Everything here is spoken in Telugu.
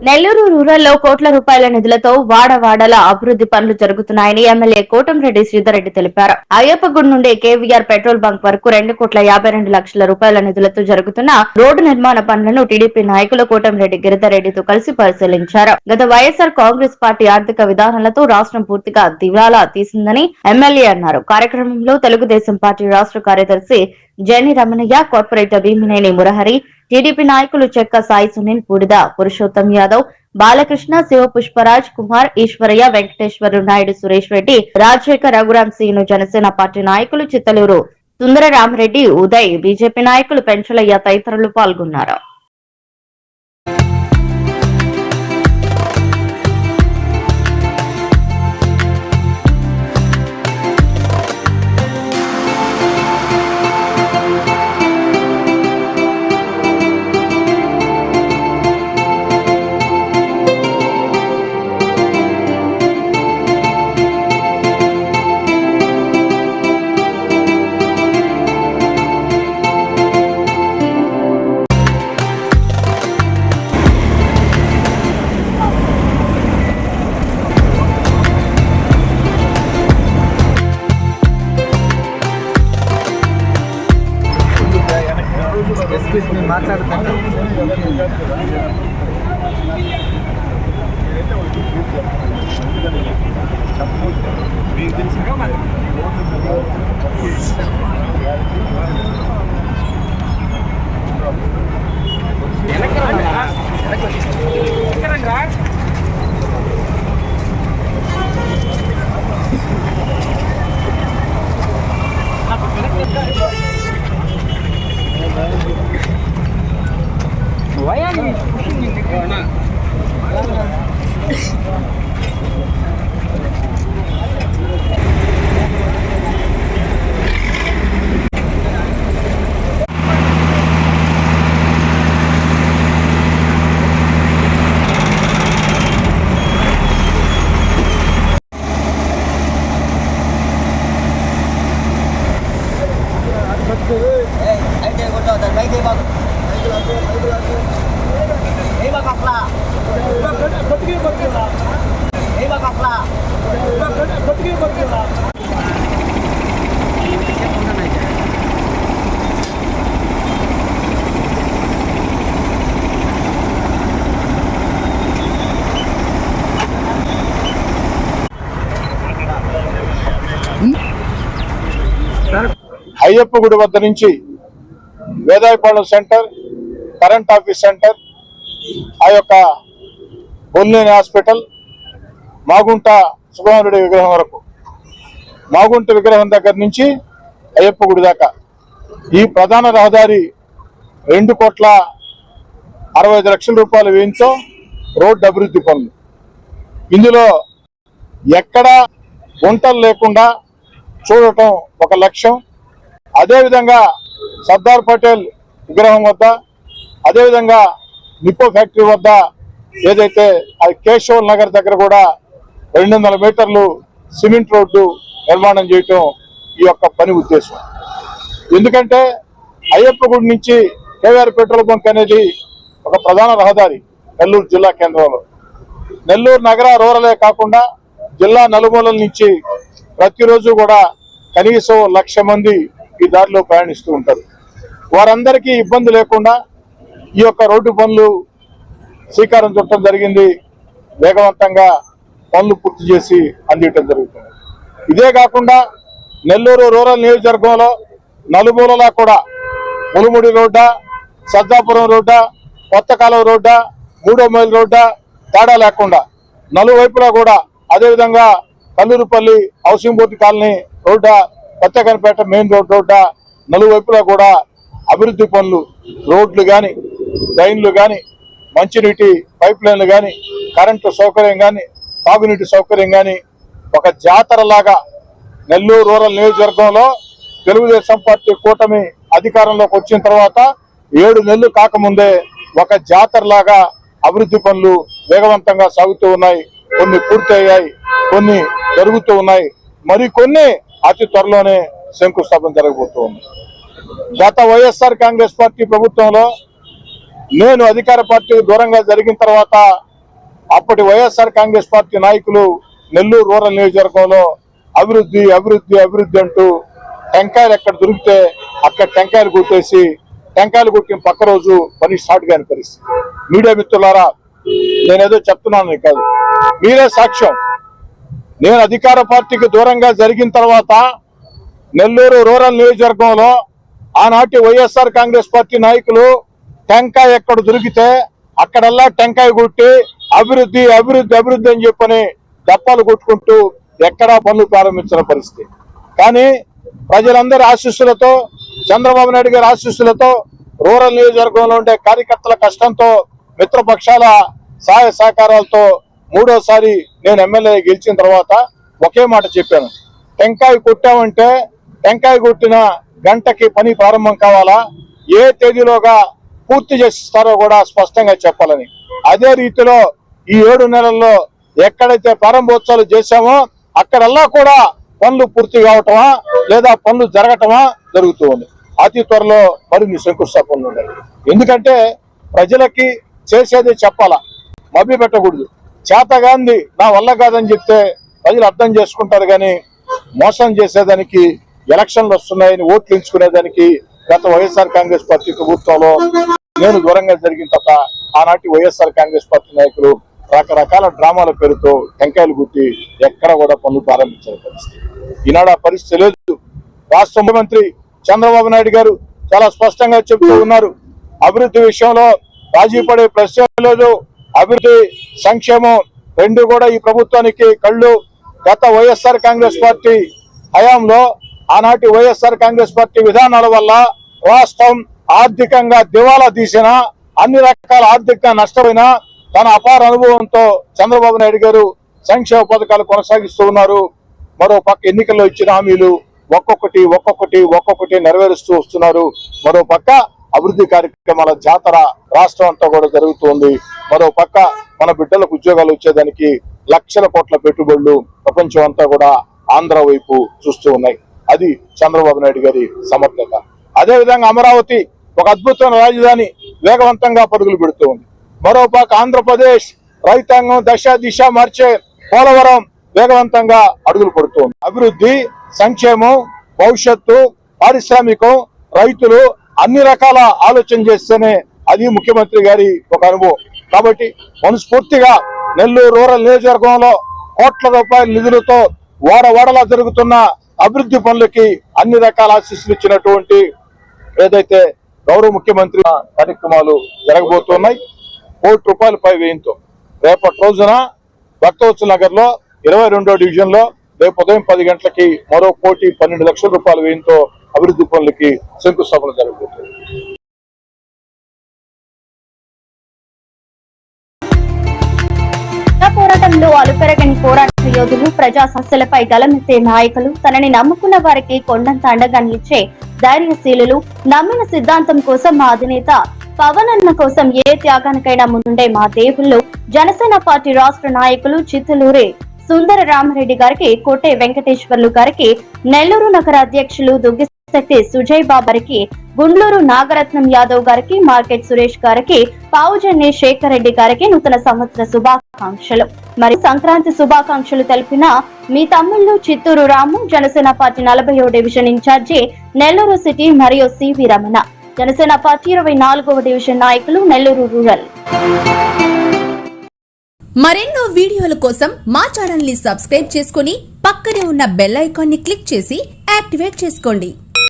నెల్లూరు రూరల్లో కోట్ల రూపాయల నిధులతో వాడవాడల అభివృద్ధి పనులు జరుగుతున్నాయని ఎమ్మెల్యే కోటంరెడ్డి శ్రీధర్ రెడ్డి తెలిపారు. అయ్యప్పగుడి నుండి కేవీఆర్ పెట్రోల్ బంక్ వరకు 2,52,00,000 రూపాయల నిధులతో జరుగుతున్న రోడ్డు నిర్మాణ పనులను టీడీపీ నాయకులు కోటంరెడ్డి గిరిధర్ రెడ్డితో కలిసి పరిశీలించారు. గత వైఎస్ఆర్ కాంగ్రెస్ పార్టీ ఆర్థిక విధానాలతో రాష్ట్రం పూర్తిగా దివాలా తీసిందని ఎమ్మెల్యే అన్నారు. కార్యక్రమంలో తెలుగుదేశం పార్టీ రాష్ట్ర కార్యదర్శి జని రమణయ్య, కార్పొరేటర్ భీమినేని మురహరి, టీడీపీ నాయకులు చెక్క సాయి సునీల్, బూడిద పురుషోత్తం యాదవ్, బాలకృష్ణ, శివ పుష్పరాజ్ కుమార్, ఈశ్వరయ్య, వెంకటేశ్వర నాయుడు, సురేష్ రెడ్డి, రాజశేఖర్, రఘురాం సీను, జనసేన పార్టీ నాయకులు చిత్తలూరు సుందరరామరెడ్డి, ఉదయ్, బీజేపీ నాయకులు పెంచలయ్య తదితరులు పాల్గొన్నారు. అయ్యప్ప గుడి వద్ద నుంచి Vedayapalem centre, current office centre, ఆ యొక్క బొల్లేని హాస్పిటల్, మాగుంట సుబ్రహ్మణ్యుడి విగ్రహం వరకు, మాగుంట విగ్రహం దగ్గర నుంచి అయ్యప్ప గుడి దాకా ఈ ప్రధాన రహదారి 2,65,00,000 రూపాయల వ్యయంతో రోడ్డు అభివృద్ధి పనులు. ఇందులో ఎక్కడా గుంటలు లేకుండా చూడటం ఒక లక్ష్యం. అదేవిధంగా సర్దార్ పటేల్ విగ్రహం వద్ద, అదేవిధంగా నిప్పో ఫ్యాక్టరీ వద్ద ఏదైతే అది కేశవల్ నగర్ దగ్గర కూడా 200 మీటర్లు సిమెంట్ రోడ్డు నిర్మాణం చేయటం ఈ యొక్క పని ఉద్దేశం. ఎందుకంటే అయ్యప్ప గుడి నుంచి కేవీఆర్ పెట్రోల్ బంక్ అనేది ఒక ప్రధాన రహదారి నెల్లూరు జిల్లా కేంద్రంలో. నెల్లూరు నగర రూరలే కాకుండా జిల్లా నలుమూలల నుంచి ప్రతిరోజు కూడా కనీసం 1,00,000 మంది ఈ దారిలో ప్రయాణిస్తూ ఉంటారు. వారందరికీ ఇబ్బంది లేకుండా ఈ యొక్క రోడ్డు పనులు శ్రీకారం చుట్టడం జరిగింది. వేగవంతంగా పనులు పూర్తి చేసి అందించడం జరుగుతుంది. ఇదే కాకుండా నెల్లూరు రూరల్ నియోజకవర్గంలో నలుమూలలా కూడా ములుముడి రోడ్డా, సజ్జాపురం రోడ్డా, కొత్త కాలువ రోడ్డా, 3వ మైల్ రోడ్డా తేడా లేకుండా నలువైపులా కూడా, అదేవిధంగా కల్లూరుపల్లి హౌసింగ్ బోర్డు కాలనీ రోడ్డా, కొత్తగనపేట మెయిన్ రోడ్డా నలువైపులా కూడా అభివృద్ధి పనులు, రోడ్లు కానీ, డ్రైన్లు కానీ, మంచినీటి పైప్ లైన్లు కానీ, కరెంటు సౌకర్యం కానీ, తాగునీటి సౌకర్యం కానీ ఒక జాతరలాగా నెల్లూరు రూరల్ నియోజకవర్గంలో తెలుగుదేశం పార్టీ కూటమి అధికారంలోకి వచ్చిన తర్వాత 7 నెలలు కాకముందే ఒక జాతరలాగా అభివృద్ధి పనులు వేగవంతంగా సాగుతూ ఉన్నాయి. కొన్ని పూర్తయ్యాయి, కొన్ని జరుగుతూ ఉన్నాయి, మరికొన్ని అతి త్వరలోనే శంకుస్థాపన జరగబోతూ ఉంది. గత వైఎస్ఆర్ కాంగ్రెస్ పార్టీ ప్రభుత్వంలో నేను అధికార పార్టీకి దూరంగా జరిగిన తర్వాత అప్పటి వైఎస్ఆర్ కాంగ్రెస్ పార్టీ నాయకులు నెల్లూరు రూరల్ నియోజకవర్గంలో అభివృద్ధి అభివృద్ధి అభివృద్ధి అంటూ టెంకాయలు ఎక్కడ దొరికితే అక్కడ టెంకాయలు కొట్టేసి టెంకాయలు కొట్టిన పక్క రోజు పని స్టార్ట్ కాని పరిస్థితి. మీడియా మిత్రులారా, నేనేదో చెప్తున్నాను కాదు, మీరే సాక్ష్యం. నేను అధికార పార్టీకి దూరంగా జరిగిన తర్వాత నెల్లూరు రూరల్ నియోజకవర్గంలో ఆనాటి వైఎస్ఆర్ కాంగ్రెస్ పార్టీ నాయకులు టెంకాయ ఎక్కడ దొరికితే అక్కడల్లా టెంకాయ కొట్టి అభివృద్ధి అభివృద్ధి అభివృద్ధి అని చెప్పని దప్పాలు కొట్టుకుంటూ ఎక్కడా పనులు ప్రారంభించిన పరిస్థితి. కానీ ప్రజలందరి ఆశీస్సులతో, చంద్రబాబు నాయుడు గారి ఆశీస్సులతో, రూరల్ నియోజకవర్గంలో ఉండే కార్యకర్తల కష్టంతో, మిత్రపక్షాల సహాయ సహకారాలతో మూడోసారి నేను ఎమ్మెల్యే గెలిచిన తర్వాత ఒకే మాట చెప్పాను, టెంకాయ కొట్టామంటే టెంకాయ కొట్టిన గంటకి పని ప్రారంభం కావాలా, ఏ తేదీలోగా పూర్తి చేసిస్తారో కూడా స్పష్టంగా చెప్పాలని. అదే రీతిలో ఈ 7 నెలల్లో ఎక్కడైతే ప్రారంభోత్సవాలు చేశామో అక్కడల్లా కూడా పనులు పూర్తి కావటమా లేదా పనులు జరగటమా జరుగుతూ ఉంది. అతి త్వరలో మరిన్ని శంకుస్థాపనలు ఉన్నాయి. ఎందుకంటే ప్రజలకి చేసేది చెప్పాలా, మభ్య పెట్టకూడదు. చేతగాంది నా వల్ల కాదని చెప్తే ప్రజలు అర్థం చేసుకుంటారు, కానీ మోసం చేసేదానికి, ఎలక్షన్లు వస్తున్నాయని ఓట్లు ఎంచుకునేదానికి గత వైఎస్ఆర్ కాంగ్రెస్ పార్టీ ప్రభుత్వంలో నేను దూరంగా జరిగిన తర్వాత ఆనాటి వైఎస్ఆర్ కాంగ్రెస్ పార్టీ నాయకులు రకరకాల డ్రామాల పేరుతో టెంకాయలు గుట్టి ఎక్కడ కూడా పనులు ప్రారంభించిన పరిస్థితి. ఈనాడు ఆ పరిస్థితి లేదు. రాష్ట్ర ముఖ్యమంత్రి చంద్రబాబు నాయుడు గారు చాలా స్పష్టంగా చెబుతూ ఉన్నారు, అభివృద్ధి విషయంలో రాజీ పడే ప్రశ్న లేదు. అభివృద్ధి సంక్షేమం రెండు కూడా ఈ ప్రభుత్వానికి కళ్ళు. గత వైఎస్ఆర్ కాంగ్రెస్ పార్టీ హయాంలో ఆనాటి వైఎస్ఆర్ కాంగ్రెస్ పార్టీ విధానాల వల్ల రాష్ట్రం ఆర్థికంగా దివాలా తీసిన, అన్ని రకాల ఆర్థికంగా నష్టపోయిన తన అపార అనుభవంతో చంద్రబాబు నాయుడు గారు సంక్షేమ పథకాలు కొనసాగిస్తూ ఉన్నారు. మరో పక్క ఎన్నికల్లో ఇచ్చిన హామీలు ఒక్కొక్కటి నెరవేరుస్తూ వస్తున్నారు. మరో పక్క అభివృద్ధి కార్యక్రమాల జాతర రాష్ట్రం అంతా కూడా జరుగుతుంది. మరో పక్క మన బిడ్డలకు ఉద్యోగాలు వచ్చేదానికి లక్షల కోట్ల పెట్టుబడులు ప్రపంచం అంతా కూడా ఆంధ్ర వైపు చూస్తూ ఉన్నాయి. అది చంద్రబాబు నాయుడు గారి సమర్థత. అదేవిధంగా అమరావతి ఒక అద్భుతమైన రాజధాని వేగవంతంగా పరుగులు పెడుతూ ఉంది. మరోపక్క ఆంధ్రప్రదేశ్ రైతాంగం దిశ మార్చే పోలవరం వేగవంతంగా అడుగులు పడుతోంది. అభివృద్ధి, సంక్షేమం, భవిష్యత్తు, పారిశ్రామికం, రైతులు అన్ని రకాల ఆలోచన చేస్తేనే అది ముఖ్యమంత్రి గారి ఒక అనుభవం. కాబట్టి మనస్ఫూర్తిగా నెల్లూరు రూరల్ నియోజకవర్గంలో కోట్ల రూపాయల నిధులతో వాడవాడలా జరుగుతున్న అభివృద్ధి పనులకి అన్ని రకాల ఆశీస్సులు ఇచ్చినటువంటి ఏదైతే గౌరవ ముఖ్యమంత్రి కార్యక్రమాలు జరగబోతున్నాయి. ₹1 పై వ్యయంతో రేపటి రోజున భక్తవత్సల నగర్ లో 22వ డివిజన్ లో రేపు ఉదయం 10 గంటలకి మరో ₹12 లక్షల వ్యయంతో అభివృద్ధి పనులకి శంకుస్థాపన జరగబోతుంది. పోరాటంలో అలుపెరగని పోరాట యోధులు, ప్రజా సమస్యలపై గలమెత్తే నాయకులు, తనని నమ్ముకున్న వారికి కొండంత అండగా నిలిచే ధైర్యశీలులు, నమ్మిన సిద్ధాంతం కోసం మా అధినేత పవన్ అన్న కోసం ఏ త్యాగానికైనా ముందుండే మా దేవుళ్ళు, జనసేన పార్టీ రాష్ట్ర నాయకులు చిత్తలూరి సుందర రామరెడ్డి గారికి, కోటే వెంకటేశ్వర్లు గారికి, నెల్లూరు నగర అధ్యక్షులు దుగ్గిశెట్టి సుజయ్ బాబరికి, గుండ్లూరు నాగరత్నం యాదవ్ గారికి, మార్కెట్ సురేష్ గారికి, పావుజన్ని శేఖర్ రెడ్డి గారికి నూతన సంవత్సర శుభాకాంక్షలు మరియు సంక్రాంతి శుభాకాంక్షలు తెలిపిన మీ తమ్ముళ్ళు చిత్తూరు రాము, జనసేన పార్టీ 40వ డివిజన్ ఇన్ఛార్జి నెల్లూరు సిటీ మరియు సివి రమణ, జనసేన పార్టీ 24వ డివిజన్ నాయకులు నెల్లూరు రూరల్. మరెన్నో వీడియోల కోసం మా ఛానల్ ని సబ్స్క్రైబ్ చేసుకుని పక్కనే ఉన్న బెల్ ఐకాన్ ని క్లిక్ చేసి యాక్టివేట్ చేసుకోండి.